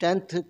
10th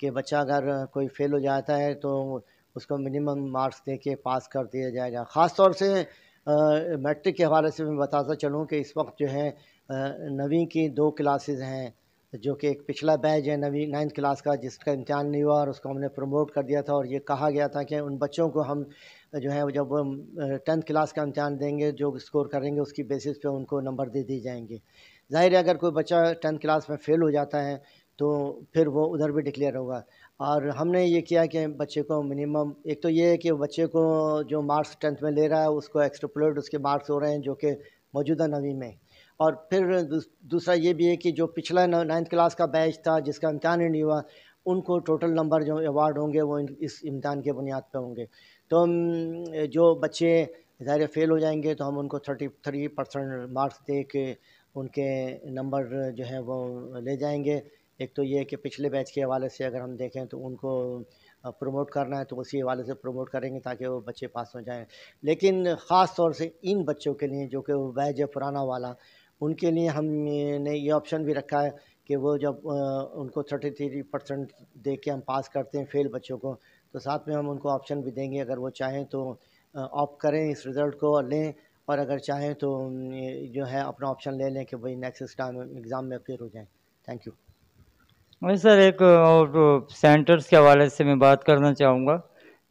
کہ بچہ اگر کوئی فیل ہو جاتا ہے تو اس کو منیمم مارکس دے کے پاس کر دیا جائے گا. خاص طور سے میٹرک کے حوالے سے میں بتاتا چلوں کہ اس وقت جو ہے 9ویں کی 2 کلاسز ہیں، جو کہ ایک پچھلا بیچ ہے 9ویں کلاس کا جس کا امتحان نہیں ہوا، اور اس کو ہم نے پروموٹ کر دیا تھا، اور یہ کہا گیا تھا کہ ان بچوں کو ہم جو ہے جب 10th کلاس کا امتحان دیں گے جو اسکور کریں گے اس کی بیسس پہ ان کو نمبر دے دی جائیں گے. ظاہر ہے اگر کوئی بچہ 10th کلاس میں فیل ہو جاتا ہے تو پھر وہ ادھر بھی ڈکلیئر ہوگا. اور ہم نے یہ کیا کہ بچے کو منیمم ایک تو یہ ہے کہ بچے کو جو مارکس 10th میں لے رہا ہے اس کو ایکسٹرپولیٹ اس کے مارکس ہو رہے ہیں جو کہ موجودہ 9ویں میں. اور پھر دوسرا یہ بھی ہے کہ جو پچھلا 9th کلاس کا بیچ تھا جس کا امتحان ہی نہیں ہوا ان کو ٹوٹل نمبر جو ایوارڈ ہوں گے وہ اس امتحان کے بنیاد پہ ہوں گے. تو جو بچے ظاہر فیل ہو جائیں گے تو ہم ان کو 33% مارکس دے کے ان کے نمبر جو ہے وہ لے جائیں گے. ایک تو یہ کہ پچھلے بیچ کے حوالے سے اگر ہم دیکھیں تو ان کو پروموٹ کرنا ہے تو اسی حوالے سے پروموٹ کریں گے تاکہ وہ بچے پاس ہو جائیں. لیکن خاص طور سے ان بچوں کے لیے جو کہ وہ بیچ ہے پرانا والا، ان کے لیے ہم نے یہ آپشن بھی رکھا ہے کہ وہ جب ان کو 33% دے کے ہم پاس کرتے ہیں فیل بچوں کو، تو ساتھ میں ہم ان کو آپشن بھی دیں گے اگر وہ چاہیں تو آپٹ کریں اس رزلٹ کو اور لیں، اور اگر چاہیں تو جو ہے اپنا آپشن لے لیں کہ بھائی نیکسٹ ٹائم ایگزام میں اپیئر ہو جائیں. Thank you. سر ایک اور سینٹرز کے حوالے سے میں بات کرنا چاہوں گا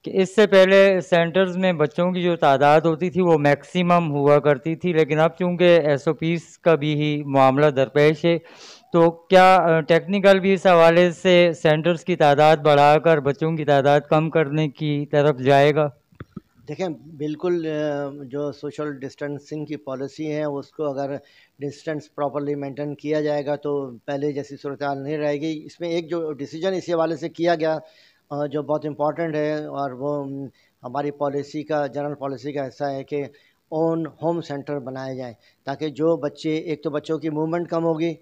کہ اس سے پہلے سینٹرز میں بچوں کی جو تعداد ہوتی تھی وہ میکسیمم ہوا کرتی تھی، لیکن اب چونکہ SOPs کا بھی ہی معاملہ درپیش ہے تو کیا ٹیکنیکل بھی اس حوالے سے سینٹرز کی تعداد بڑھا کر بچوں کی تعداد کم کرنے کی طرف جائے گا؟ دیکھیں بالکل جو سوشل ڈسٹینسنگ کی پالیسی ہے اس کو اگر ڈسٹینس پراپرلی مینٹین کیا جائے گا تو پہلے جیسی صورتحال نہیں رہے گی. اس میں ایک جو ڈیسیجن اسی حوالے سے کیا گیا جو بہت امپورٹنٹ ہے اور وہ ہماری پالیسی کا جنرل پالیسی کا حصہ ہے کہ اون ہوم سینٹر بنائے جائیں تاکہ جو بچے ایک تو بچوں کی موومنٹ کم ہوگی،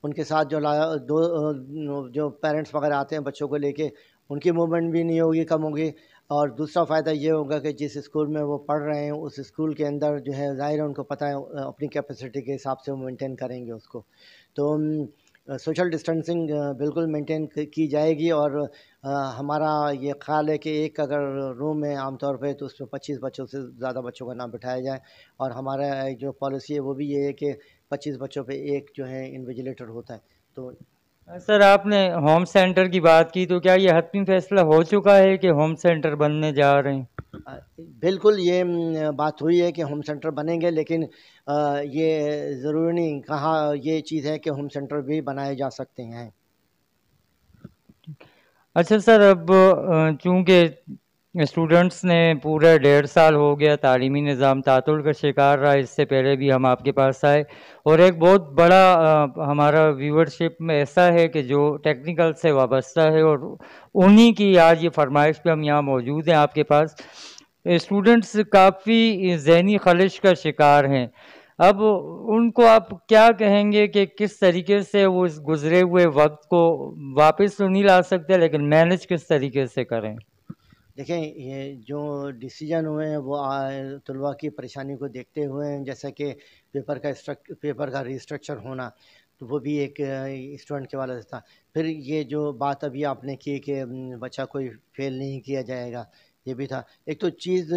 ان کے ساتھ جو پیرنٹس وغیرہ آتے ہیں بچوں کو لے کے ان کی موومنٹ بھی نہیں ہوگی، کم ہوگی. اور دوسرا فائدہ یہ ہوگا کہ جس اسکول میں وہ پڑھ رہے ہیں اس اسکول کے اندر جو ہے ظاہر ہے ان کو پتہ ہے اپنی کیپیسٹی کے حساب سے وہ مینٹین کریں گے اس کو. تو سوشل ڈسٹینسنگ بالکل مینٹین کی جائے گی. اور ہمارا یہ خیال ہے کہ ایک اگر روم ہے عام طور پہ تو اس میں 25 بچوں سے زیادہ بچوں کا نہ بٹھایا جائے. اور ہمارا جو پالیسی ہے وہ بھی یہ ہے کہ 25 بچوں پہ ایک جو ہے انویجیلیٹر ہوتا ہے. تو سر آپ نے ہوم سینٹر کی بات کی تو کیا یہ حتمی فیصلہ ہو چکا ہے کہ ہوم سینٹر بننے جا رہے ہیں؟ بالکل یہ بات ہوئی ہے کہ ہوم سینٹر بنیں گے، لیکن یہ ضروری نہیں کہا یہ چیز ہے کہ ہوم سینٹر بھی بنائے جا سکتے ہیں. اچھا سر، اب چونکہ اسٹوڈنٹس نے پورے 1.5 سال ہو گیا تعلیمی نظام تعطل کا شکار رہا، اس سے پہلے بھی ہم آپ کے پاس آئے، اور ایک بہت بڑا ہمارا ویورشپ میں ایسا ہے کہ جو ٹیکنیکل سے وابستہ ہے، اور انہی کی آج یہ فرمائش پہ ہم یہاں موجود ہیں آپ کے پاس. اسٹوڈنٹس کافی ذہنی خلش کا شکار ہیں. اب ان کو آپ کیا کہیں گے کہ کس طریقے سے وہ اس گزرے ہوئے وقت کو واپس تو نہیں لا سکتے لیکن مینج کس طریقے سے کریں؟ دیکھیں یہ جو ڈیسیجن ہوئے ہیں وہ طلباء کی پریشانی کو دیکھتے ہوئے ہیں، جیسا کہ پیپر کا ریسٹرکچر ہونا تو وہ بھی ایک اسٹوڈنٹ کے والے سے تھا. پھر یہ جو بات ابھی آپ نے کی کہ بچہ کوئی فیل نہیں کیا جائے گا، یہ بھی تھا. ایک تو چیز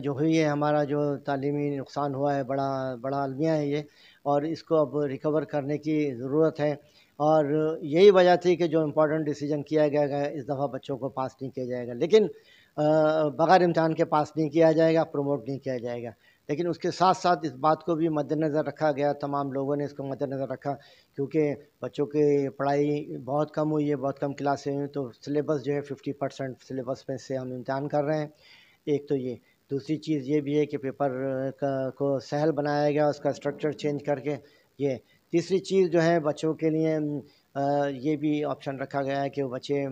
جو ہوئی ہے ہمارا جو تعلیمی نقصان ہوا ہے بڑا المیہ ہے یہ، اور اس کو اب ریکور کرنے کی ضرورت ہے. اور یہی وجہ تھی کہ جو امپورٹنٹ ڈیسیجن کیا گیا ہے اس دفعہ بچوں کو پاس نہیں کیا جائے گا، لیکن بغیر امتحان کے پاس نہیں کیا جائے گا، پروموٹ نہیں کیا جائے گا. لیکن اس کے ساتھ ساتھ اس بات کو بھی مد نظر رکھا گیا، تمام لوگوں نے اس کو مد نظر رکھا کیونکہ بچوں کی پڑھائی بہت کم ہوئی ہے، بہت کم کلاسیں ہوئی، تو سلیبس جو ہے 50% سلیبس میں سے ہم امتحان کر رہے ہیں. ایک تو یہ، دوسری چیز یہ بھی ہے کہ پیپر کو سہل بنایا گیا اس کا اسٹرکچر چینج کر کے. یہ تیسری چیز جو ہے بچوں کے لیے یہ بھی آپشن رکھا گیا ہے کہ وہ بچے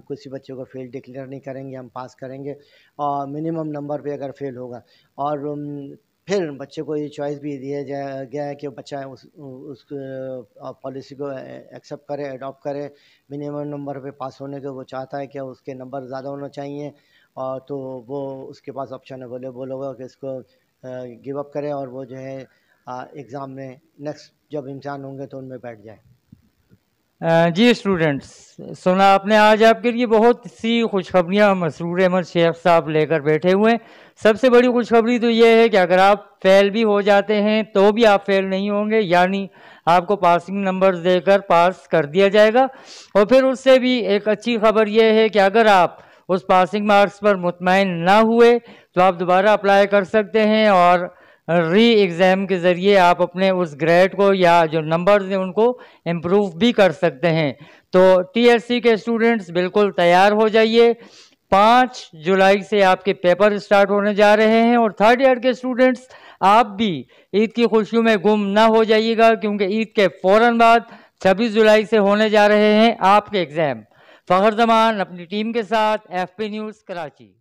کسی بچوں کو فیل ڈکلیئر نہیں کریں گے، ہم پاس کریں گے اور منیمم نمبر پہ اگر فیل ہوگا. اور پھر بچے کو یہ چوائس بھی دیا گیا ہے کہ بچہ اس پالیسی کو ایکسیپٹ کرے، اڈاپٹ کرے. منیمم نمبر پہ پاس ہونے کے وہ چاہتا ہے کہ اس کے نمبر زیادہ ہونا چاہیے، اور تو وہ اس کے پاس آپشن اویلیبل ہوگا کہ اس کو گیو اپ کرے اور وہ جو ہے ایگزام میں نیکسٹ جب امتحان ہوں گے تو ان میں بیٹھ جائے. جی اسٹوڈنٹس، سنا آپ نے، آج آپ کے لیے بہت سی خوشخبریاں مسرور احمد شیخ صاحب لے کر بیٹھے ہوئے ہیں۔ سب سے بڑی خوشخبری تو یہ ہے کہ اگر آپ فیل بھی ہو جاتے ہیں تو بھی آپ فیل نہیں ہوں گے، یعنی آپ کو پاسنگ نمبرز دے کر پاس کر دیا جائے گا۔ اور پھر اس سے بھی ایک اچھی خبر یہ ہے کہ اگر آپ اس پاسنگ مارکس پر مطمئن نہ ہوئے تو آپ دوبارہ اپلائی کر سکتے ہیں اور ری ایگزام کے ذریعے آپ اپنے اس گریڈ کو یا جو نمبرز ہیں ان کو امپروو بھی کر سکتے ہیں۔ تو ٹی ایس سی کے اسٹوڈنٹس بالکل تیار ہو جائیے، 5 جولائی سے آپ کے پیپر اسٹارٹ ہونے جا رہے ہیں۔ اور تھرڈ ایئر کے اسٹوڈنٹس، آپ بھی عید کی خوشیوں میں گم نہ ہو جائیے گا، کیونکہ عید کے فوراً بعد 26 جولائی سے ہونے جا رہے ہیں آپ کے ایگزام۔ فخر زمان اپنی ٹیم کے ساتھ، ایف پی نیوز کراچی۔